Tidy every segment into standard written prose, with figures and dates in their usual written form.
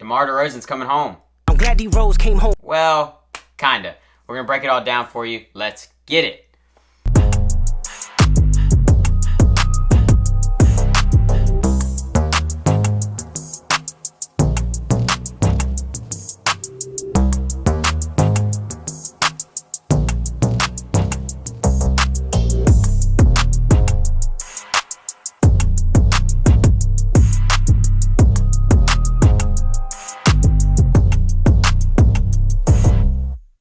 DeMar DeRozan's coming home. I'm glad D-Rose came home. Well, kinda. We're gonna break it all down for you. Let's get it.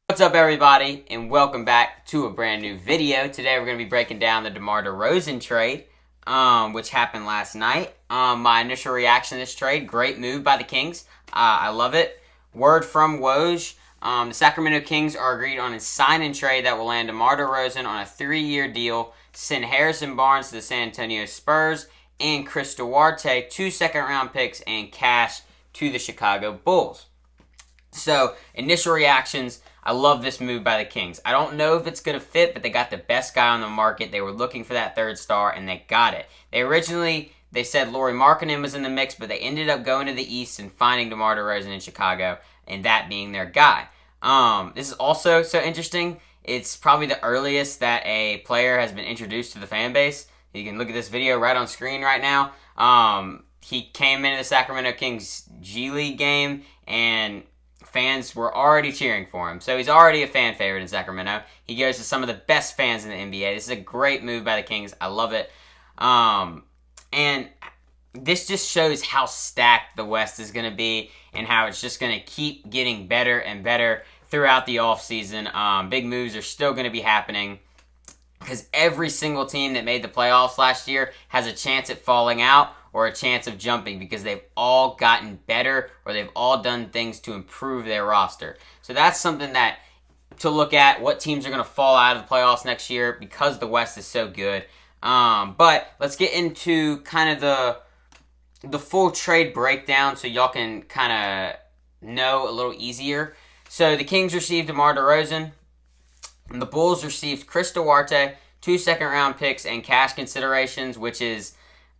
What's up, everybody, and welcome back to a brand new video. Today we're going to be breaking down the DeMar DeRozan trade, which happened last night. My initial reaction to this trade, great move by the Kings. I love it. Word from Woj, the Sacramento Kings are agreed on a sign-and trade that will land DeMar DeRozan on a 3-year deal, send Harrison Barnes to the San Antonio Spurs, and Chris Duarte 2 second-round picks and cash to the Chicago Bulls. So, initial reactions, I love this move by the Kings. I don't know if it's going to fit, but they got the best guy on the market. They were looking for that third star, and they got it. They said Lauri Markkanen was in the mix, but they ended up going to the East and finding DeMar DeRozan in Chicago, and that being their guy. This is also so interesting. It's probably the earliest that a player has been introduced to the fan base. You can look at this video right on screen right now. He came into the Sacramento Kings G League game, and fans were already cheering for him. So he's already a fan favorite in Sacramento. He goes to some of the best fans in the NBA. This is a great move by the Kings. I love it. And this just shows how stacked the West is going to be and how it's just going to keep getting better and better throughout the offseason. Big moves are still going to be happening because every single team that made the playoffs last year has a chance at falling out or a chance of jumping because they've all gotten better or they've all done things to improve their roster. So that's something that to look at, what teams are going to fall out of the playoffs next year because the West is so good. But let's get into kind of the full trade breakdown so y'all can kind of know a little easier. So the Kings received DeMar DeRozan, and the Bulls received Chris Duarte, 2 second-round picks and cash considerations, which is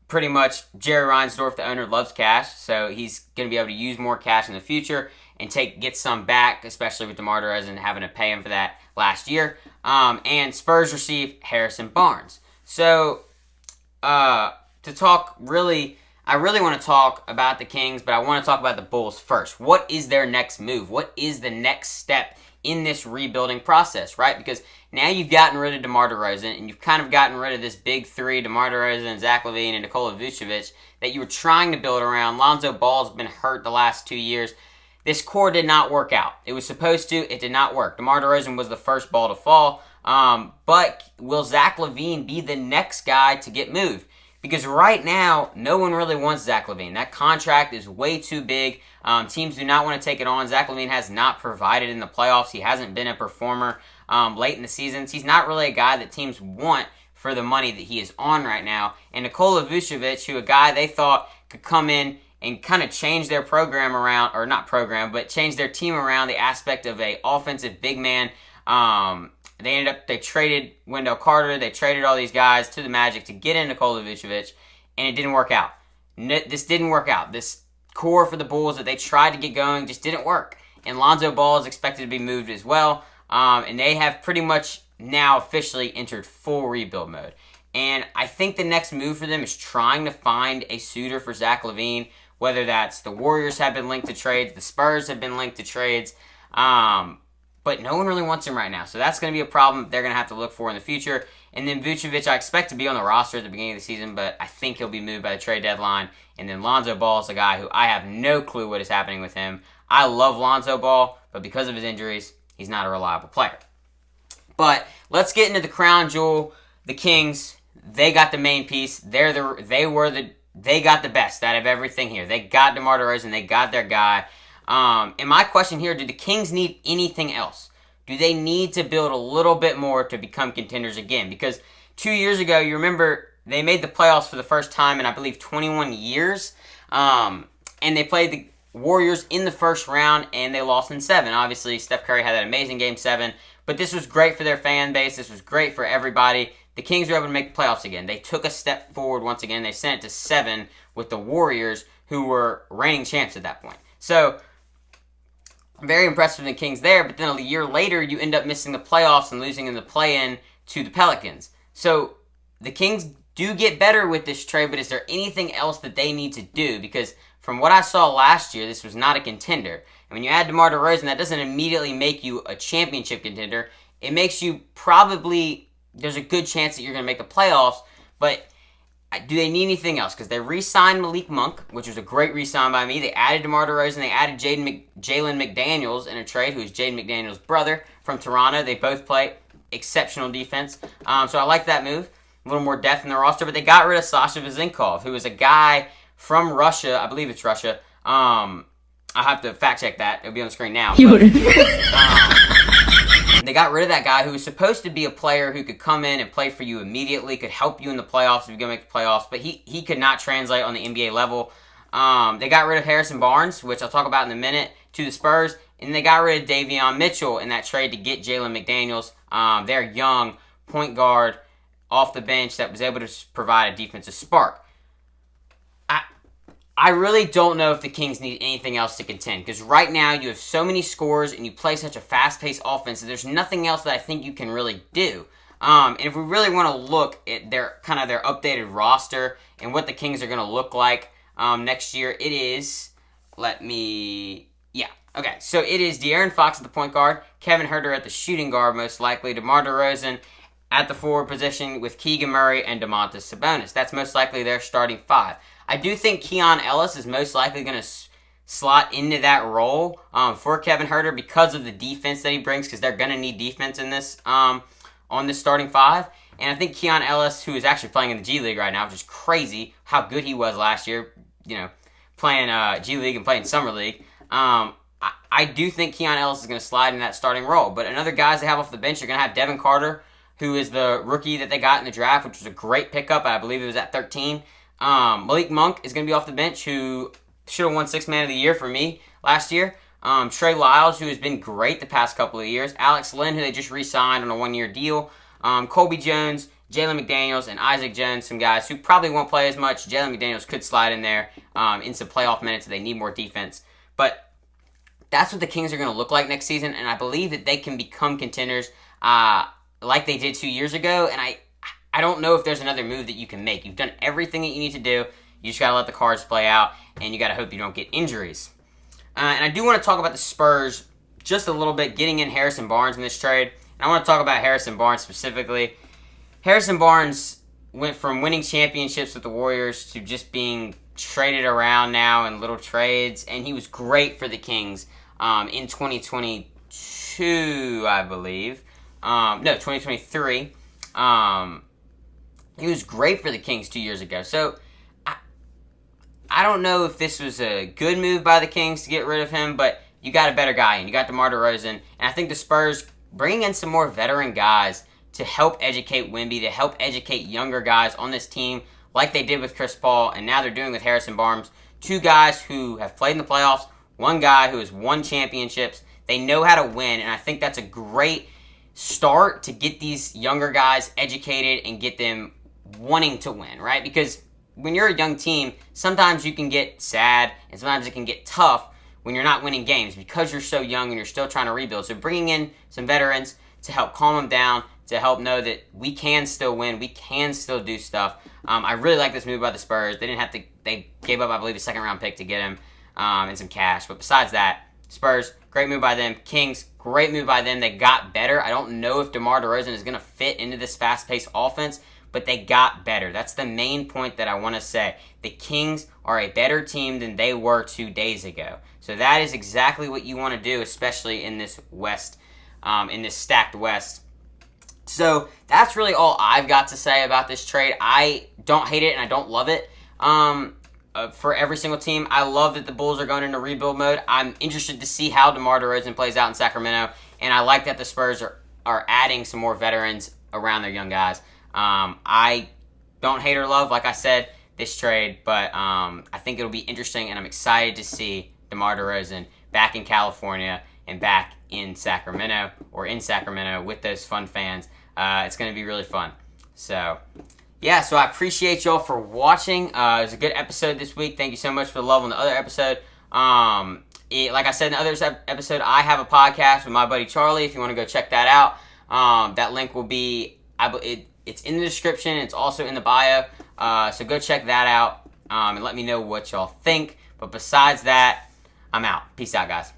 pretty much Jerry Reinsdorf, the owner, loves cash, so he's going to be able to use more cash in the future and get some back, especially with DeMar DeRozan having to pay him for that last year. And Spurs received Harrison Barnes. So, I really want to talk about the Kings, but I want to talk about the Bulls first. What is their next move? What is the next step in this rebuilding process, right? Because now you've gotten rid of DeMar DeRozan, and you've kind of gotten rid of this big three, DeMar DeRozan, Zach LaVine, and Nikola Vucevic, that you were trying to build around. Lonzo Ball's been hurt the last 2 years. This core did not work out. It was supposed to. It did not work. DeMar DeRozan was the first ball to fall. But will Zach LaVine be the next guy to get moved? Because right now, no one really wants Zach LaVine. That contract is way too big. Teams do not want to take it on. Zach LaVine has not provided in the playoffs. He hasn't been a performer late in the seasons. He's not really a guy that teams want for the money that he is on right now. And Nikola Vucevic, who a guy they thought could come in and kind of change their program around, or not program, but change their team around the aspect of a offensive big man. They traded Wendell Carter, they traded all these guys to the Magic to get in Nikola Vucevic, and it didn't work out. This didn't work out. This core for the Bulls that they tried to get going just didn't work. And Lonzo Ball is expected to be moved as well, and they have pretty much now officially entered full rebuild mode. And I think the next move for them is trying to find a suitor for Zach LaVine, whether that's the Warriors have been linked to trades, the Spurs have been linked to trades, but no one really wants him right now. So that's going to be a problem they're going to have to look for in the future. And then Vucevic, I expect to be on the roster at the beginning of the season, but I think he'll be moved by the trade deadline. And then Lonzo Ball is a guy who I have no clue what is happening with him. I love Lonzo Ball, but because of his injuries, he's not a reliable player. But let's get into the crown jewel. The Kings, they got the main piece. They got the best out of everything here. They got DeMar DeRozan. They got their guy. And my question here, do the Kings need anything else? Do they need to build a little bit more to become contenders again? Because 2 years ago, you remember, they made the playoffs for the first time in, I believe, 21 years. And they played the Warriors in the first round, and they lost in 7. Obviously, Steph Curry had that amazing Game 7. But this was great for their fan base. This was great for everybody. The Kings were able to make the playoffs again. They took a step forward once again. They sent it to 7 with the Warriors, who were reigning champs at that point. So, I'm very impressed with the Kings there, but then a year later, you end up missing the playoffs and losing in the play-in to the Pelicans. So, the Kings do get better with this trade, but is there anything else that they need to do? Because from what I saw last year, this was not a contender. And when you add DeMar DeRozan, that doesn't immediately make you a championship contender. It makes you probably, there's a good chance that you're going to make the playoffs, but do they need anything else? Because they re-signed Malik Monk, which was a great re-sign by me. They added DeMar DeRozan. They added Jalen McDaniels in a trade, who is Jaden McDaniels' brother from Toronto. They both play exceptional defense. So I like that move. A little more depth in the roster. But they got rid of Sasha Vezenkov, who is a guy from Russia. I believe it's Russia. I'll have to fact check that. It'll be on the screen now. But, they got rid of that guy who was supposed to be a player who could come in and play for you immediately, could help you in the playoffs if you're going to make the playoffs, but he could not translate on the NBA level. They got rid of Harrison Barnes, which I'll talk about in a minute, to the Spurs, and they got rid of Davion Mitchell in that trade to get Jalen McDaniels, their young point guard off the bench that was able to provide a defensive spark. I really don't know if the Kings need anything else to contend, because right now you have so many scores and you play such a fast-paced offense that there's nothing else that I think you can really do. And if we really want to look at their updated roster and what the Kings are going to look like next year, it is, so it is De'Aaron Fox at the point guard, Kevin Huerter at the shooting guard most likely, DeMar DeRozan at the forward position with Keegan Murray and Domantas Sabonis. That's most likely their starting five. I do think Keon Ellis is most likely going to slot into that role for Kevin Huerter because of the defense that he brings, because they're going to need defense in this on this starting five. And I think Keon Ellis, who is actually playing in the G League right now, which is crazy how good he was last year, playing G League and playing Summer League. I do think Keon Ellis is going to slide in that starting role. But another guys they have off the bench, you're going to have Devin Carter, who is the rookie that they got in the draft, which was a great pickup. I believe it was at 13. Malik Monk is going to be off the bench, who should have won Sixth Man of the Year for me last year. Trey Lyles, who has been great the past couple of years. Alex Len, who they just re-signed on a one-year deal. Colby Jones, Jalen McDaniels, and Isaac Jones, some guys who probably won't play as much. Jalen McDaniels could slide in there in some playoff minutes if they need more defense. But that's what the Kings are going to look like next season, and I believe that they can become contenders like they did 2 years ago, and I don't know if there's another move that you can make. You've done everything that you need to do. You just got to let the cards play out, and you got to hope you don't get injuries. And I do want to talk about the Spurs just a little bit, getting in Harrison Barnes in this trade. And I want to talk about Harrison Barnes specifically. Harrison Barnes went from winning championships with the Warriors to just being traded around now in little trades, and he was great for the Kings in 2022, I believe. 2023. He was great for the Kings 2 years ago. So, I don't know if this was a good move by the Kings to get rid of him, but you got a better guy, and you got DeMar DeRozan. And I think the Spurs bringing in some more veteran guys to help educate Wemby, to help educate younger guys on this team, like they did with Chris Paul, and now they're doing with Harrison Barnes. Two guys who have played in the playoffs, one guy who has won championships. They know how to win, and I think that's a great start to get these younger guys educated and get them wanting to win, right? Because when you're a young team, sometimes you can get sad and sometimes it can get tough when you're not winning games because you're so young and you're still trying to rebuild. So bringing in some veterans to help calm them down, to help know that we can still win, we can still do stuff. I really like this move by the Spurs. They gave up, I believe, a second-round pick to get him and some cash. But besides that, Spurs, great move by them. Kings, great move by them. They got better. I don't know if DeMar DeRozan is going to fit into this fast-paced offense, but they got better. That's the main point that I want to say. The Kings are a better team than they were 2 days ago. So that is exactly what you want to do, especially in this West, in this stacked West. So that's really all I've got to say about this trade. I don't hate it and I don't love it. For every single team, I love that the Bulls are going into rebuild mode. I'm interested to see how DeMar DeRozan plays out in Sacramento, and I like that the Spurs are adding some more veterans around their young guys. I don't hate or love, like I said, this trade, but I think it'll be interesting, and I'm excited to see DeMar DeRozan back in California and back in Sacramento with those fun fans. It's going to be really fun. So, yeah, so I appreciate y'all for watching. It was a good episode this week. Thank you so much for the love on the other episode. like I said in the other episode, I have a podcast with my buddy Charlie. If you want to go check that out, that link will be, it's in the description. It's also in the bio. So go check that out and let me know what y'all think. But besides that, I'm out. Peace out, guys.